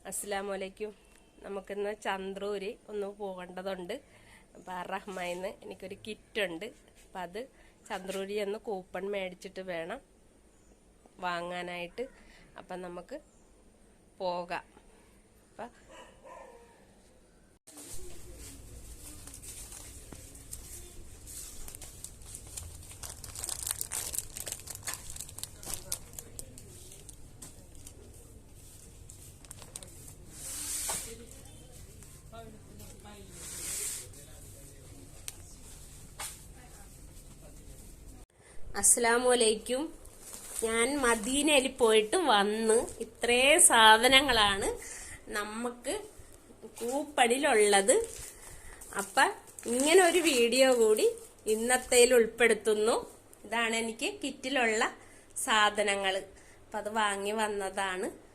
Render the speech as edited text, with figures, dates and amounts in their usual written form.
അസ്സലാമലൈക്കും. നമുക്കിന്ന് ചന്ദ്രൂര് ഒന്ന് പോകേണ്ടതുണ്ട്. അപ്പം റഹ്മായിന്ന് എനിക്കൊരു കിറ്റുണ്ട്. അപ്പം അത് ചന്ദ്രൂരി ഒന്ന് കൂപ്പൺ മേടിച്ചിട്ട് വേണം വാങ്ങാനായിട്ട്. അപ്പം നമുക്ക് പോകാം. അപ്പം അസ്സലാമലൈക്കും. ഞാൻ മദീനയിൽ പോയിട്ട് വന്ന് ഇത്രയും സാധനങ്ങളാണ് നമുക്ക് കൂപ്പണിലുള്ളത്. അപ്പം ഇങ്ങനെ ഒരു വീഡിയോ കൂടി ഇന്നത്തേൽ ഉൾപ്പെടുത്തുന്നു. ഇതാണ് എനിക്ക് കിറ്റിലുള്ള സാധനങ്ങൾ. അപ്പം അത് വാങ്ങി വന്നതാണ്.